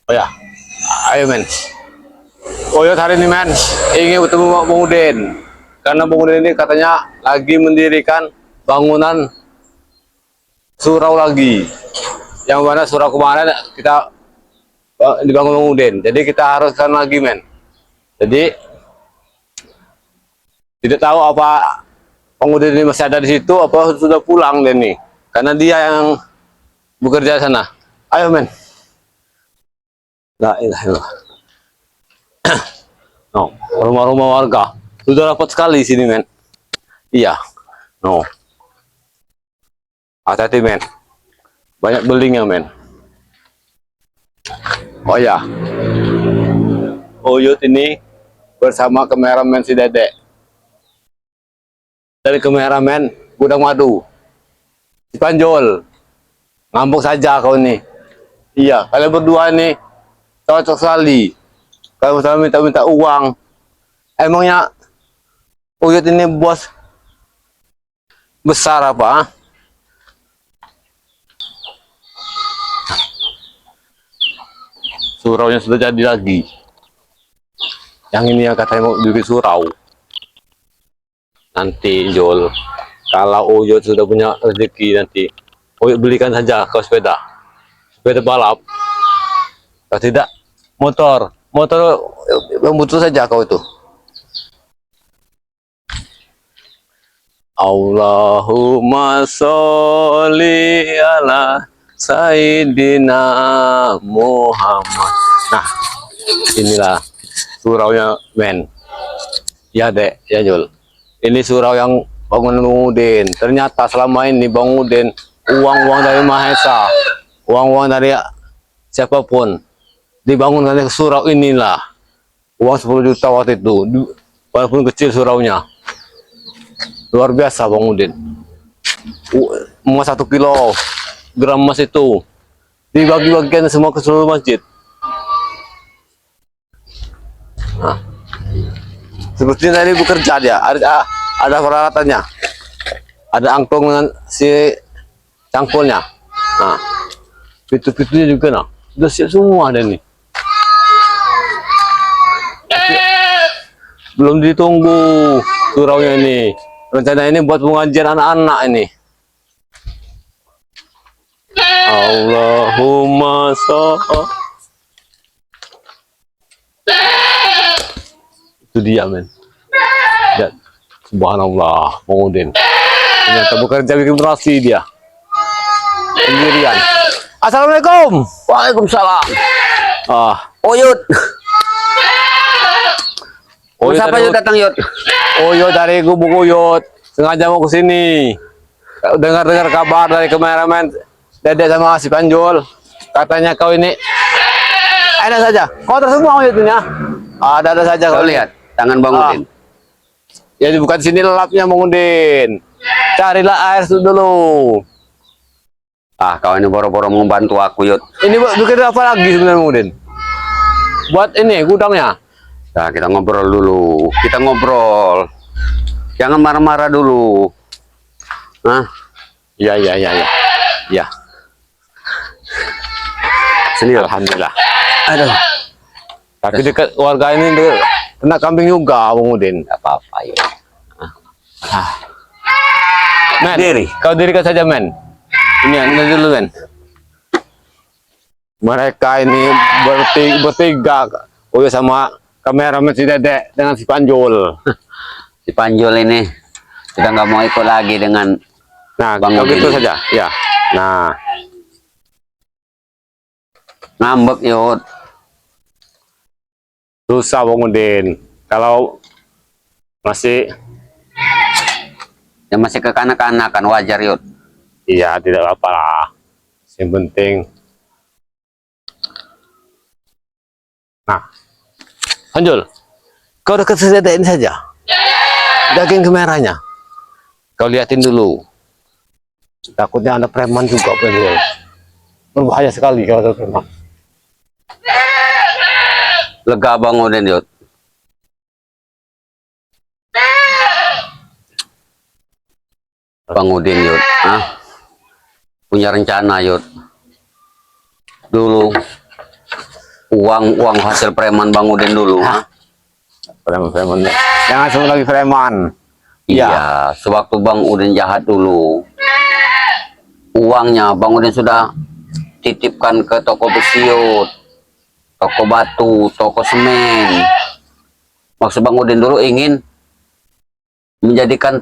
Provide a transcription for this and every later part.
Oh ya, ayo men. Oh ya hari ini men, ingin bertemu Bang Udin. Karena Bang Udin ini katanya lagi mendirikan bangunan surau lagi. Yang mana surau kemarin kita dibangun Bang Udin. Jadi kita harus kan lagi men. Jadi tidak tahu apa Bang Udin ini masih ada di situ apa sudah pulang deh nih. Karena dia yang bekerja sana. Ayo men. La ilaha illallah. No, rumah-rumah warga sudah rapat sekali di sini men. Iya. No. Hati-hati men. Banyak buildingnya men. Oh ya. Uyut ini bersama kameramen si Dedek. Dari kameramen Gudang Madu. Si Panjol. Ngambek saja kau nih. Iya, kalian berdua nih cocok sekali. Kalau misalnya minta-minta uang, emangnya Uyut ini bos besar apa? Ah? Suraunya sudah jadi lagi. Yang ini yang katanya mau bikin surau. Nanti Jol, kalau Uyut sudah punya rezeki nanti, Uyut belikan saja kau sepeda balap. Kalau tidak, motor yang butuh saja kau itu. Allahumma sholli ala Sayyidina Muhammad. Nah, inilah suraunya men. Ya dek, ya Jul. Ini surau yang bangun Bang Udin. Ternyata selama ini Bang Udin uang-uang dari Mahesa, uang-uang dari siapapun dibangun dari surau inilah. Uang 10 juta waktu itu, walaupun kecil suraunya. Luar biasa Bang Udin. Emas 1 kilo gram emas itu dibagi-bagikan semua ke seluruh masjid. Nah, seperti tadi bekerja dia, ada peralatannya, ada angklung dengan si cangkulnya. Nah, pintu-pintunya juga nah, sudah siap semua ada nih. Tapi belum ditunggu suraunya ini. Rencana ini buat pengajian anak-anak ini. Allahumma sholli. Itu dia men. Ya, subhanallah, Bang Udin. Ternyata bekerja bikin berasi dia. Sendirian. Assalamualaikum. Waalaikumsalam. Uyut. Siapa Yud datang Yud? Uyut dari Gubuk Uyut. Sengaja mau ke sini. Dengar-dengar kabar dari kameramen Dedek sama si Panjol. Katanya kau ini ada saja. Kotor semua Uyutnya. Ada saja Kau kau lihat tangan Bang Udin. Ya bukan sini lelapnya Bang Udin. Carilah air dulu. Kau ini boro-boro membantu aku Yud. Ini bikin apa lagi sebenarnya Bang Udin? Buat ini gudangnya. Nah, kita ngobrol dulu. Kita ngobrol. Jangan marah-marah dulu. Nah, Ya. Ya. sini Yud. Alhamdulillah. Aduh. Tapi dekat warga ini kena kambing juga Bang Udin. Gak apa-apa Yud. Men, Diri. kau dirikan saja men. Ini dulu men. Mereka ini bertiga. Uyut sama kameramen si Dedek dengan si Panjol. Si Panjol ini sudah nggak mau ikut lagi dengan Nah, Bang kau gitu Udin. saja. Ya. Nah, ngambek Yud. susah Bang Udin. Kalau masih Ya masih kekanak-kanakan wajar Yud. iya tidak apa lah. Yang penting. Nah, Panjol, kau dekat si Dedek ini saja. Daging kemerahnya. Kau liatin dulu. Takutnya ada preman juga Panjol. Berbahaya sekali kalau ada preman. Lega Bang Udin Yud. Bang Udin Yud. Punya rencana Yud. dulu uang hasil preman Bang Udin dulu. Hah? Preman. Jangan sebut lagi preman. Iya, sewaktu Bang Udin jahat dulu, uangnya Bang Udin sudah titipkan ke toko besiut, toko batu, toko semen. Maksud Bang Udin dulu ingin menjadikan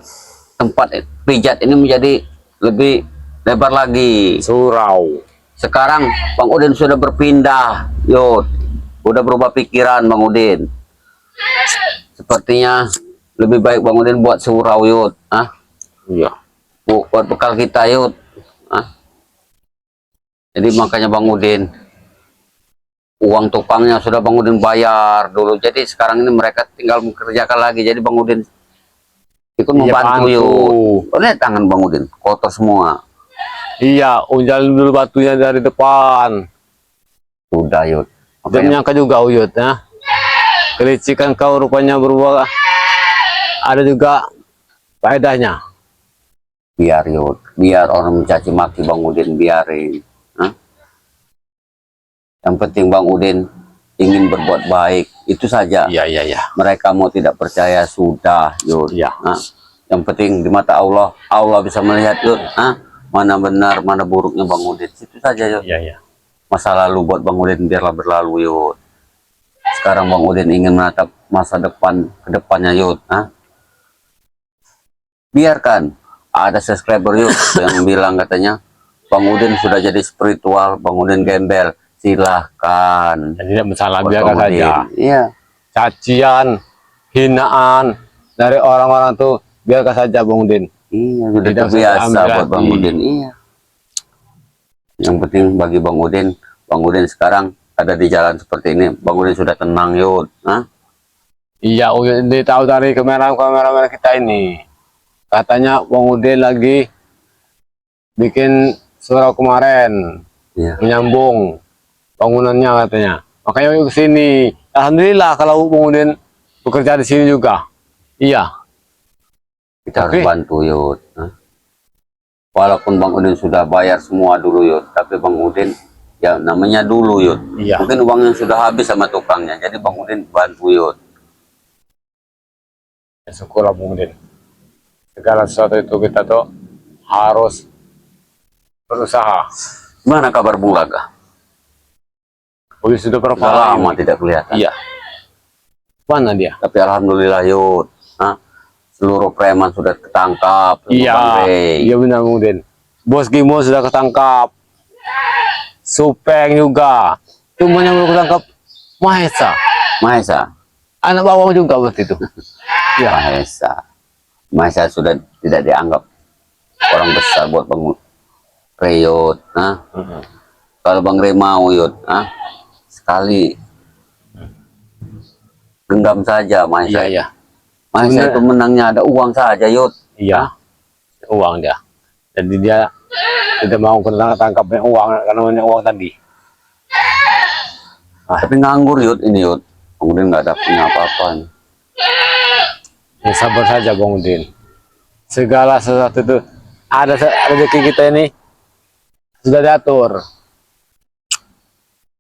tempat pijat ini menjadi lebih lebar lagi. Surau. Sekarang Bang Udin sudah berpindah, Yud. Udah berubah pikiran Bang Udin. Sepertinya lebih baik Bang Udin buat surau, Yud. Iya. Buat bekal kita, Yud. Jadi makanya Bang Udin, uang tukangnya sudah Bang Udin bayar dulu. Jadi sekarang ini mereka tinggal mengerjakan lagi. Jadi Bang Udin ikut membantu, Yud. Oh, lihat tangan Bang Udin, kotor semua. Iya, unjalin dulu batunya dari depan. Sudah, Yud. Dan nyangka juga Uyut, ya. Kelicikan kau rupanya berubah. Ada juga faedahnya. Biar, Yud. Biar orang mencaci maki Bang Udin, biarin. Yang penting Bang Udin ingin berbuat baik, itu saja. Iya. Mereka mau tidak percaya, sudah, Yud. Iya. Yang penting di mata Allah, Allah bisa melihat, Yud. Mana benar, mana buruknya Bang Udin. Itu saja, Yud. Iya. Masa lalu buat Bang Udin biarlah berlalu, Yud. Sekarang Bang Udin ingin menatap masa depan ke depannya, Yud. Biarkan ada subscriber, Yud, yang bilang katanya Bang Udin sudah jadi spiritual, Bang Udin gembel. Silahkan. Dan tidak masalah, Buat biarkan Bang Udin. saja. Iya. Cacian, hinaan dari orang-orang tuh biarkan saja Bang Udin. Iya, sudah Tidak terbiasa usah buat Bang hati. Udin. Iya. Yang penting bagi Bang Udin sekarang ada di jalan seperti ini. Bang Udin sudah tenang, Yud. Iya, Uyut ini tahu dari kamera kita ini. Katanya Bang Udin lagi bikin surau kemarin, Iya. menyambung bangunannya katanya. Makanya Uyut kesini. Alhamdulillah kalau Bang Udin bekerja di sini juga. Iya. Kita harus Oke. bantu, Yud. Walaupun Bang Udin sudah bayar semua dulu, Yud. Tapi Bang Udin, ya namanya dulu, Yud. Iya. Mungkin uangnya sudah habis sama tukangnya. Jadi Bang Udin bantu, Yud. Ya, syukurlah Bang Udin. Segala sesuatu itu kita tuh harus berusaha. Gimana kabar Bung Laga? Uyut sudah berapa Sudah lama ini? tidak kelihatan. Iya. Mana dia? Tapi alhamdulillah, Yud. Seluruh preman sudah ketangkap. Iya, iya benar Bang Udin. Bos Gimo sudah ketangkap. Supeng juga. Cuma yang belum ketangkap Mahesa. Anak bawang juga waktu itu. Iya. Mahesa sudah tidak dianggap orang besar buat Bang Reyot. Kalau Bang Rey mau, Yud, sekali genggam saja Mahesa. Iya. Mahesa itu menangnya ada uang saja, Yud. Iya. Uang dia. Jadi dia tidak mau ketangkap uang karena banyak uang tadi. Tapi nganggur, Yud, ini, Yud. Kemudian nggak ada punya apa-apa. Ya, sabar saja Bang Udin. Segala sesuatu itu ada rezeki kita ini sudah diatur.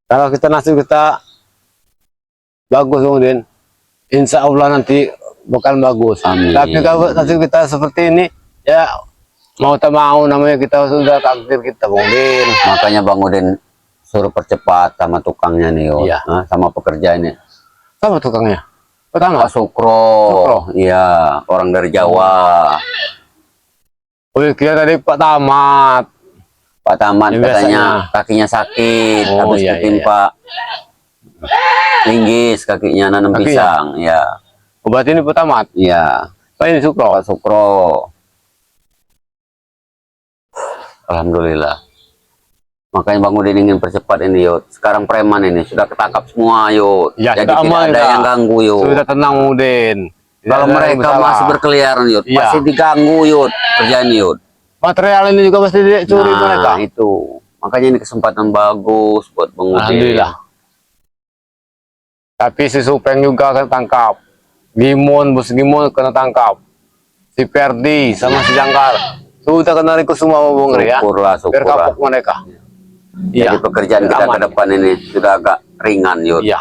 Kalau kita nasib kita bagus Bang Udin, insya Allah nanti bakal bagus. Amin. Tapi kalau nasib kita seperti ini, ya mau tak mau namanya kita sudah takdir kita Bang Udin. Makanya Bang Udin suruh percepat sama tukangnya nih, Yud. Iya. Sama pekerja ini. Sama tukangnya. Pertama, Pak Sukro. Iya, orang dari Jawa. kira tadi Pak Tamat. Pak Tamat Ya, katanya biasanya. kakinya sakit, Oh, habis iya, ketimpa linggis kakinya nanam Kakinya? pisang. Ya, Obat ini Pak Tamat. ya. Pak ini Sukro. Pak Sukro. Alhamdulillah. Makanya Bang Udin ingin percepat ini, Yud. Sekarang preman ini sudah ketangkap semua, Yud. Ya, Jadi sudah tidak aman, ada Kak. yang ganggu, Yud. Sudah tenang Bang Udin. Tidak Kalau ada mereka masalah. masih berkeliaran, Yud, Iya. pasti diganggu, Yud. Kerjaan, Yud. Material ini juga pasti dicuri mereka. Nah, itu. Makanya ini kesempatan bagus buat Bang Udin. Alhamdulillah. Tapi si Supeng juga kena tangkap. Gimon, bos Gimon kena tangkap. Si Perdi sama si Jangkar sudah kena ikut semua sama Bung Rey, ya. Syukurlah, Biar syukurlah. kapok mereka. Jadi pekerjaan kita ke depan ini sudah agak ringan, Yud. Iya.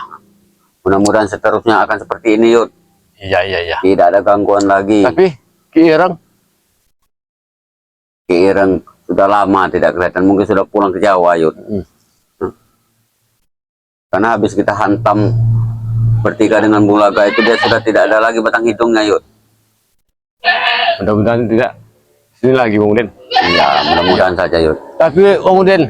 Mudah-mudahan seterusnya akan seperti ini, Yud. Iya. Tidak ada gangguan lagi. Tapi Ki Ireng sudah lama tidak kelihatan, mungkin sudah pulang ke Jawa, Yud. Karena habis kita hantam bertiga dengan Bulaga itu, dia sudah tidak ada lagi batang hidungnya, Yud. Mudah-mudahan tidak sini lagi Bang Udin. Iya, mudah-mudahan saja, Yud. Tapi Bang Udin,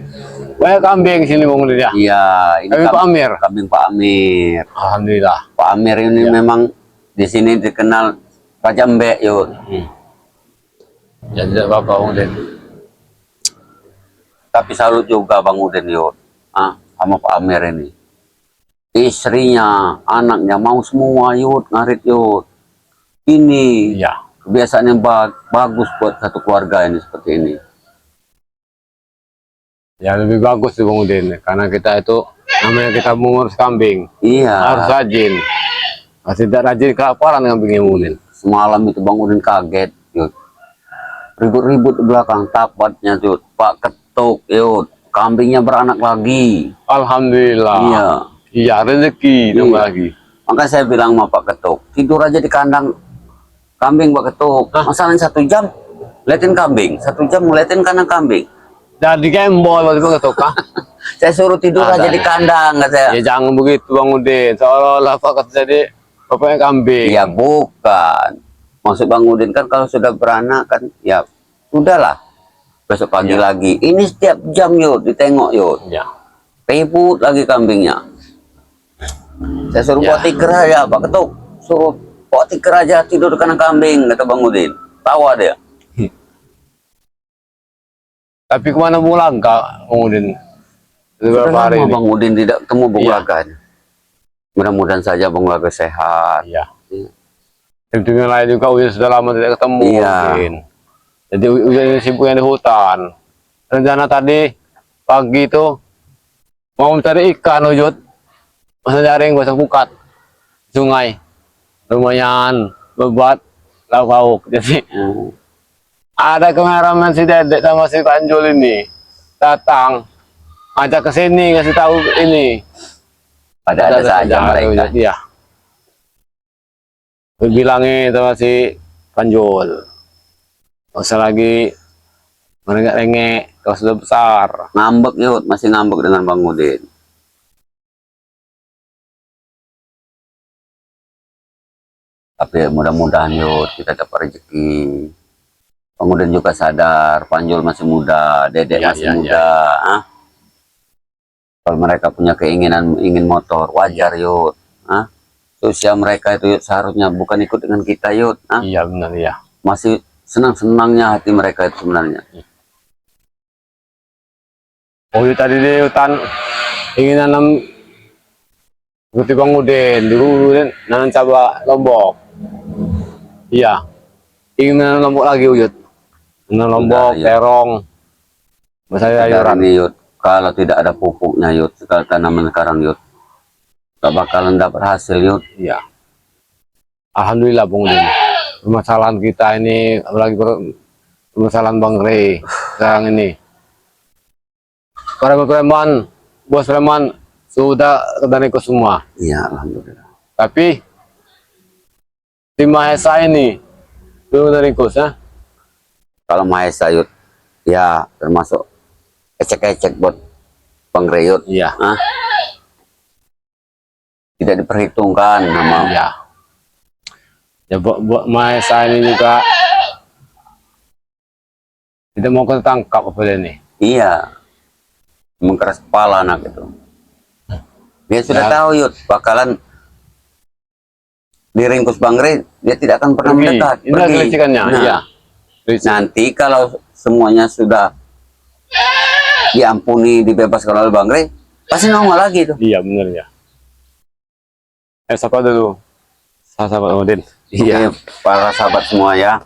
banyak kambing sini Bang Udin ya. Iya, ini Kambing Pak Amir. Kambing Pak Amir. Alhamdulillah. Pak Amir ini memang di sini dikenal Raja Mbek, Yud. Ya tidak apa-apa Bang Udin. Tapi salut juga Bang Udin, Yud. Sama Pak Amir ini. Istrinya, anaknya mau semua, Yud, ngarit, Yud. Ini Iya. kebiasaan yang bagus buat satu keluarga ini seperti ini. Ya lebih bagus sih Bang Udin, karena kita itu namanya kita mengurus kambing. Iya. Harus rajin. Kalau tidak rajin kelaparan kambingnya Bang Udin. Semalam itu Bang Udin kaget, Yud. Ribut-ribut di belakang tapatnya, Yud. Pak Ketuk, Yud. Kambingnya beranak lagi. Alhamdulillah. Iya. Iya, rezeki tambah Iya. lagi. Maka saya bilang sama Pak Ketuk, tidur aja di kandang kambing Pak Ketuk. Masalahnya 1 jam liatin kambing, 1 jam ngeliatin kandang kambing. Jadi gembol waktu itu ketuk. Saya suruh tidur aja di kandang, kata saya. Ya jangan begitu Bang Udin, seolah-olah Pak jadi bapaknya kambing. Ya bukan. Maksud Bang Udin kan kalau sudah beranak kan, ya udahlah. Besok pagi lagi. Ini setiap jam, Yud, ditengok, Yud. Ya. Ribut lagi kambingnya. Saya suruh bawa tikar aja, Pak Ketuk. Suruh bawa tikar aja, tidur di kandang kambing, kata Bang Udin. Tawa dia. Tapi kemana pulang Kak Bang Udin? Sudah Beberapa hari lama ini. Bang Udin tidak ketemu Bung Laga. Mudah-mudahan saja Bung Laga sehat. Iya. Tim-tim yang lain juga Udin sudah lama tidak ketemu. Iya. Udin. Jadi Udin ini sibuknya di hutan. Rencana tadi pagi itu mau mencari ikan, Ujud. Masa jaring gosok pukat sungai. Lumayan bebat lauk. Jadi ada kameramen si Dedek sama si Panjul ini datang ajak ke sini ngasih tahu ini. Ada saja mereka. Iya. Bilangin sama si Panjul. Gak usah lagi merengek-rengek, kalau sudah besar. Ngambek, Yud, masih ngambek dengan Bang Udin. Tapi mudah-mudahan, Yud, kita dapat rezeki. Bang Udin juga sadar, Panjul masih muda, Dedek masih muda. Kalau mereka punya keinginan ingin motor, wajar, Yud. Usia mereka itu, Yud, seharusnya bukan ikut dengan kita, Yud. Iya benar ya. Masih senang-senangnya hati mereka itu sebenarnya. Oh iya, tadi di hutan ingin nanam seperti Bang Udin, dulu Udin nanam cabai lombok. Iya, ingin nanam lombok lagi Uyut. Nanam lombok, Yud. terong, sayuran. Ini, Yud, kalau tidak ada pupuknya, Yud, sekali tanaman sekarang, Yud, gak bakalan dapat hasil, Yud. Iya. Alhamdulillah Bang Udin. Permasalahan kita ini, apalagi permasalahan Bang Rey sekarang ini. Preman, bos preman sudah dan ikut semua. Iya, alhamdulillah. Tapi tim Mahesa ini belum dari ikut, ya? Kalau Mahesa, Yud, ya termasuk ecek-ecek buat Bang Rey, Yud. Iya. Tidak diperhitungkan nama. Iya. Ya buat Mahesa ini juga tidak mau ketangkap apa ini. Iya. Mengkeras kepala anak itu. Dia sudah Ya. tahu, Yud, bakalan diringkus Bang Rey, dia tidak akan pernah mendekat. Ini kelicikannya, Nah, iya. nanti kalau semuanya sudah diampuni, dibebaskan oleh Bang Rey, pasti nongol lagi tuh. Iya benar ya. Siapa dulu? Sahabat Udin. Iya, para sahabat semua ya.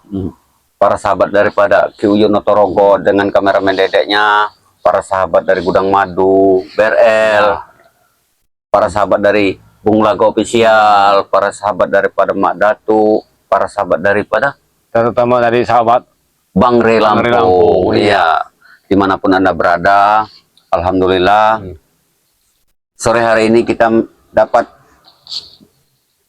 Para sahabat daripada Ki Uyun Notorogo dengan kameramen Dedeknya, para sahabat dari Gudang Madu, BRL, para sahabat dari Bung Laga Official, para sahabat daripada Mak Datu, para sahabat daripada Terutama dari sahabat Bang Rey Bang Rey Lampung. Lampung, Iya, dimanapun Anda berada, Alhamdulillah. Sore hari ini kita dapat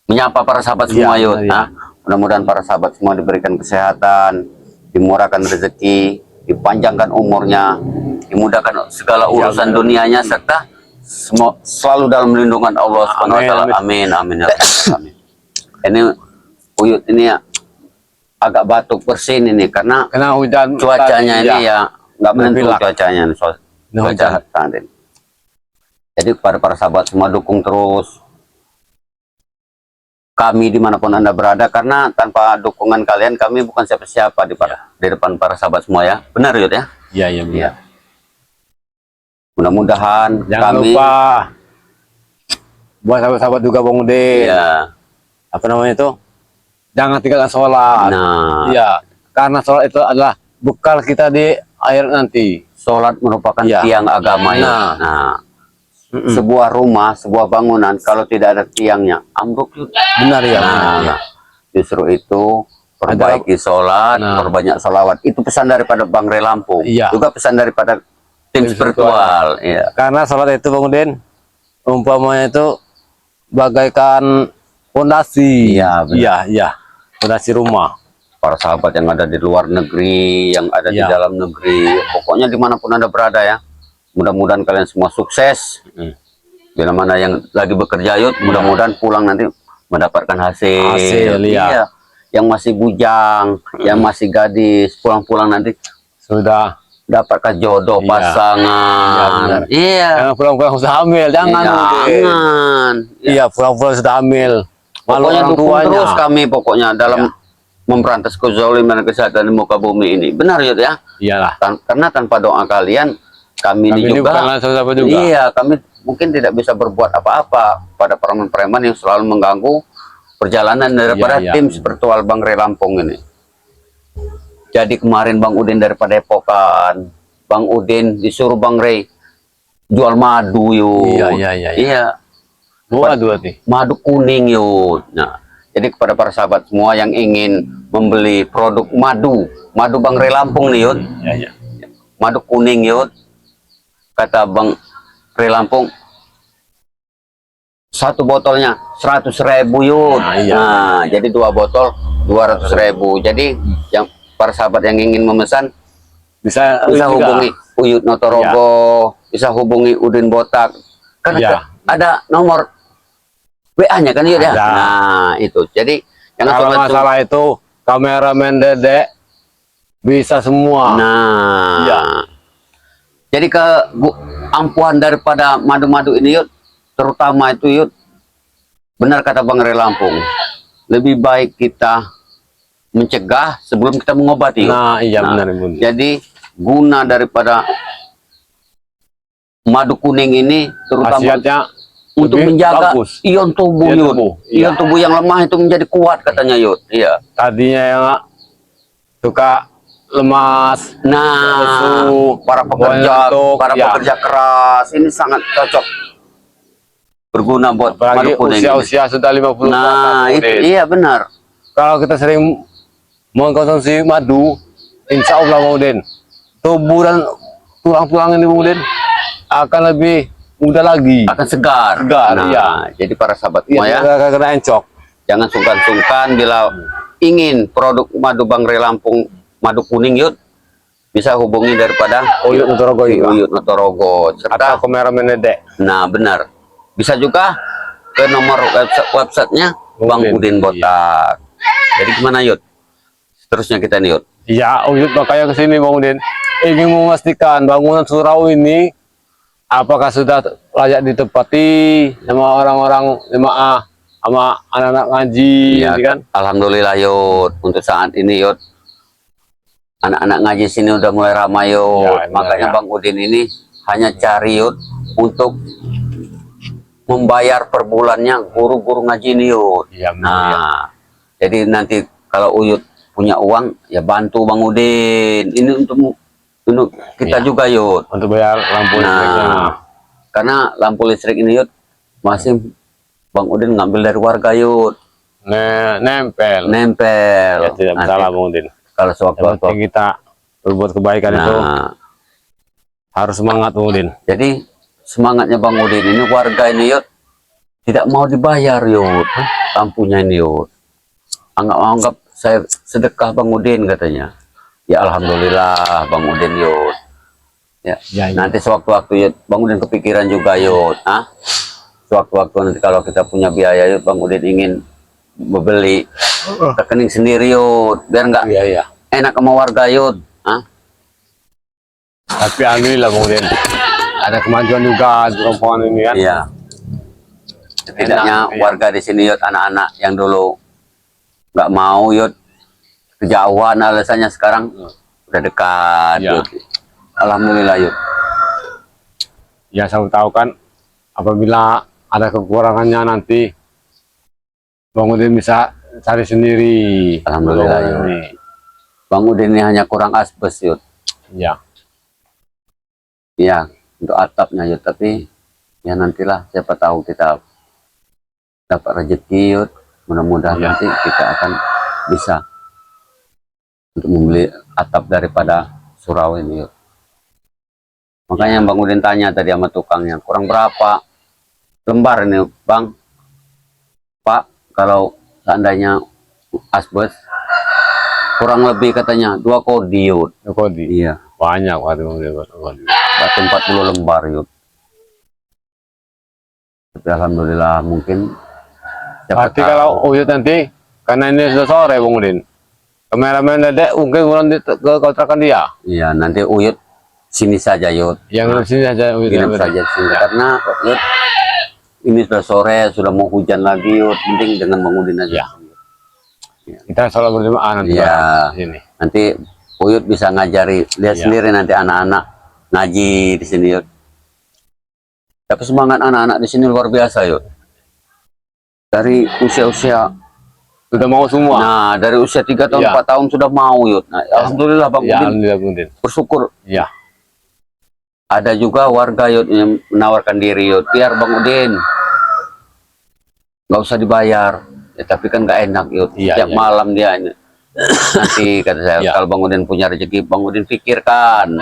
menyapa para sahabat semua, Iya, Yud. iya. Nah, mudah-mudahan para sahabat semua diberikan kesehatan, dimurahkan rezeki, dipanjangkan umurnya, dimudahkan segala urusan dunianya, serta selalu dalam lindungan Allah Subhanahu wa taala. Amin, amin, ya Rabbal alamin. Ini Uyut ini ya agak batuk bersin ini karena hujan cuacanya tadi, ini ya nggak menentu Berpilak. cuacanya nih, cuaca hujan. saat ini. Jadi kepada para sahabat semua dukung terus kami dimanapun Anda berada, karena tanpa dukungan kalian kami bukan siapa-siapa di depan para sahabat semua ya. Benar Yud ya? Iya, iya, Iya. Mudah-mudahan Jangan kami lupa buat sahabat-sahabat juga Bang Udin. ya. Apa namanya itu? Jangan tinggalkan sholat. Nah, Iya, karena sholat itu adalah bekal kita di akhir nanti. sholat merupakan Iya. tiang agama ya. Nah. Nah, sebuah rumah, sebuah bangunan kalau tidak ada tiangnya ambruk Yud. Benar ya. Nah, benar, ya. justru itu perbaiki sholat, Nah. perbanyak sholawat. Itu pesan daripada Bang Re Lampung. Iya. Juga pesan daripada tim spiritual. Iya. Karena sholat itu Bang Udin, umpamanya itu bagaikan fondasi. Iya, benar. Iya, iya. Fondasi rumah. Para sahabat yang ada di luar negeri, yang ada di Iya. dalam negeri, pokoknya dimanapun Anda berada ya, mudah-mudahan kalian semua sukses. Bila mana yang lagi bekerja Yud, mudah-mudahan pulang nanti mendapatkan hasil. Hasil, iya. Yang masih bujang, yang masih gadis, pulang-pulang nanti Sudah. dapatkan jodoh, Iya. pasangan. Iya. Jangan pulang-pulang sudah hamil. Jangan. Bang Udin. Jangan. Iya, pulang-pulang sudah hamil. Malu Pokoknya orang dukung tuanya. terus kami pokoknya dalam memberantas kezaliman dan kesehatan di muka bumi ini. Benar Yud ya? Iyalah. Karena tanpa doa kalian kami Kami ini ini bukan juga, siapa juga. iya, kami mungkin tidak bisa berbuat apa-apa pada preman-preman yang selalu mengganggu perjalanan daripada Iya, iya. tim spiritual Bang Re Lampung ini. Jadi kemarin Bang Udin daripada Epokan, Bang Udin disuruh Bang Re jual madu Yud. Iya, iya, iya, iya. Iya, Waduh, hati. madu kuning Yud. Nah, jadi kepada para sahabat semua yang ingin membeli produk madu Bang Re Lampung nih Yud, Iya, iya. madu kuning Yud, kata Bang Re Lampung, satu botolnya 100.000 Yud. Nah, iya. Nah, jadi 2 botol 200.000. Jadi yang para sahabat yang ingin memesan Bisa bisa juga. hubungi Uyut Notorogo, bisa hubungi Udin Botak, karena Iya. ada nomor WA-nya kan Yud ya. Ada. Nah, itu. Jadi jangan Kalau sobat masalah itu kameramen Dedek bisa semua. Nah, Iya. jadi ampuhan daripada madu-madu ini Yud, terutama itu Yud, benar kata Bang Re Lampung, lebih baik kita mencegah sebelum kita mengobati Yud. Nah, iya benar Bun. Jadi guna daripada madu kuning ini terutama Khasiatnya untuk lebih menjaga bagus. ion tubuh Ion Yud. tubuh, iya. Ion tubuh yang lemah itu menjadi kuat katanya Yud. Iya. Tadinya yang suka lemas, Nah, lesu, para pekerja, ngantuk, para ya. pekerja keras ini sangat cocok berguna buat apalagi madu kuning ini. usia sudah 50 Nah, tahun. itu iya benar. Kalau kita sering mengkonsumsi madu, insya Allah Bang Udin, tubuh dan tulang-tulang ini Bang Udin akan lebih muda lagi. Akan segar. Segar, Nah, iya. jadi para sahabat semua ya, Iya, kena encok. jangan sungkan-sungkan bila ingin produk madu Bang Re Lampung, madu kuning Yud, bisa hubungi daripada Uyut Notorogo juga. Uyut Notorogo. Serta, Atau kameramen Dedek. nah benar, bisa juga ke nomor websitenya Bang Udin Botak. Jadi gimana Yud? Terusnya kita nih Yud. Ya, Uyut makanya kesini Bang Udin ingin memastikan bangunan surau ini apakah sudah layak ditempati sama orang-orang jemaah, sama anak-anak ngaji, Iya, gitu kan? Alhamdulillah Yud, untuk saat ini Yud, anak-anak ngaji sini udah mulai ramai Yud. Ya, benar, Makanya ya. Bang Udin ini hanya cari Yud untuk membayar per bulannya guru-guru ngaji ini Yud. Iya, benar, Nah, ya. jadi nanti kalau Uyut punya uang, ya bantu Bang Udin. Ini untuk kita Iya. juga Yud. Untuk bayar lampu listriknya. Nah, karena lampu listrik ini Yud masih Bang Udin ngambil dari warga Yud, Nempel. nempel. Ya, tidak Nanti masalah Bang Udin. kalau Yang penting sewaktu-waktu, kita berbuat kebaikan itu nah, Harus semangat Bang Udin. Jadi semangatnya Bang Udin ini, warga ini Yud tidak mau dibayar Yud lampunya ini Yud. Anggap saya sedekah Bang Udin katanya. Ya alhamdulillah Bang Udin Yud. Ya, nanti sewaktu-waktu Yud Bang Udin kepikiran juga Yud. Sewaktu-waktu nanti kalau kita punya biaya Yud, Bang Udin ingin membeli rekening sendiri Yud, biar nggak enak sama warga Yud. Tapi alhamdulillah Bang Udin, ada kemajuan juga di rombongan ini kan. Iya. Setidaknya warga di sini Yud, anak-anak yang dulu nggak mau Yud, kejauhan alasannya sekarang udah dekat Yud. Alhamdulillah Yud. Ya saya tahu kan, apabila ada kekurangannya nanti Bang Udin bisa cari sendiri. Alhamdulillah Yud. Bang Udin ini hanya kurang asbes Yud. Ya. Iya, untuk atapnya Yud, tapi ya nantilah, siapa tahu kita dapat rezeki Yud, mudah-mudahan nanti kita akan bisa untuk membeli atap daripada surau ini Yud. Makanya Bang Udin tanya tadi sama tukangnya, kurang berapa lembar ini Bang? Pak, kalau seandainya asbes kurang lebih katanya 2 kodi Yud. 2 kodi? Iya. Banyak waktu Bang Udin. Batu 40 lembar Yud. Tapi alhamdulillah mungkin. Berarti kalau Uyut nanti, karena ini sudah sore Bang Udin, kameramen Dedek mungkin kurang ke kontrakan dia. Iya, nanti Uyut sini saja Yud. Yang sini saja Uyut. Nginep saja sini. Karena Yud ini sudah sore, sudah mau hujan lagi Yud. Penting dengan Bang Udin aja. Kita sholat berjamaah nanti. Iya. Sini. Nanti Uyut bisa ngajari, lihat sendiri nanti anak-anak ngaji di sini Yud. Tapi semangat anak-anak di sini luar biasa Yud. Dari usia-usia sudah mau semua. Nah, dari usia 3 tahun 4 tahun sudah mau Yud. Nah, alhamdulillah Bang Udin. Alhamdulillah Bang Udin. Bersyukur. Ya. Ada juga warga Yud yang menawarkan diri Yud, biar Bang Udin nggak usah dibayar. Ya, tapi kan nggak enak Yud. Tiap malam dia ini. Nanti kata saya, kalau Bang Udin punya rezeki, Bang Udin pikirkan.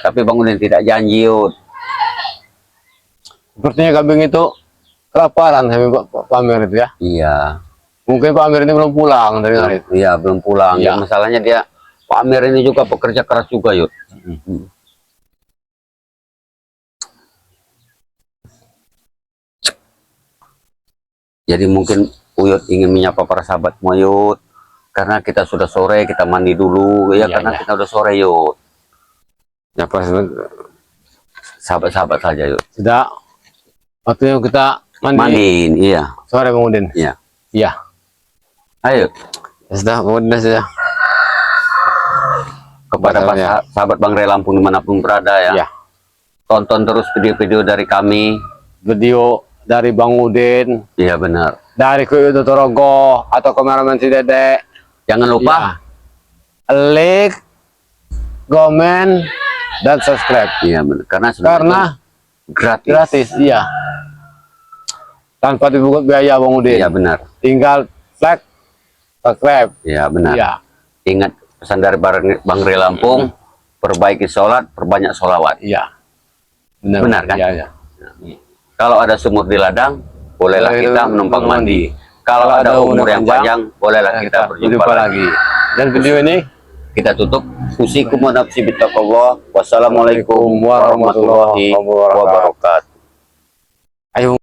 Tapi Bang Udin tidak janji Yud. Sepertinya kambing itu kelaparan sampai Pak Amir itu ya. Iya. Mungkin Pak Amir ini belum pulang dari hari itu. Iya, belum pulang. Ya, masalahnya dia, Pak Amir ini juga pekerja keras juga Yud. Jadi mungkin Uyut ingin menyapa para sahabat semua Yud. Karena kita sudah sore, kita mandi dulu ya, karena kita udah sore Yud. Ya pas Sahabat-sahabat saja Yud. sudah waktunya kita mandiin, iya. Sore Bang Udin. Iya. Iya. Ayo. Ya, sudah Bang Udin sudah. Kepada sahabat Bang Re Lampung dimanapun berada ya. Iya. Tonton terus video-video dari kami. Video dari Bang Udin. Iya benar. Dari Uyut Torogo atau kameramen si Dedek. Jangan lupa like, komen, dan subscribe. Iya benar. Karena gratis. Iya. Tanpa dipungut biaya Bang Udin. Iya benar. Tinggal like, subscribe. Iya benar. Iya. Ingat pesan dari Bang Re Lampung, perbaiki sholat, perbanyak sholawat. Iya. Benar kan? Iya, iya. Kalau ada sumur di ladang, bolehlah kita menumpang mandi. Kalau ada umur yang panjang, bolehlah kita berjumpa lagi. Dan video ini kita tutup. Usikum wa nafsi bittaqwa. Wassalamualaikum warahmatullahi wabarakatuh. Ayo.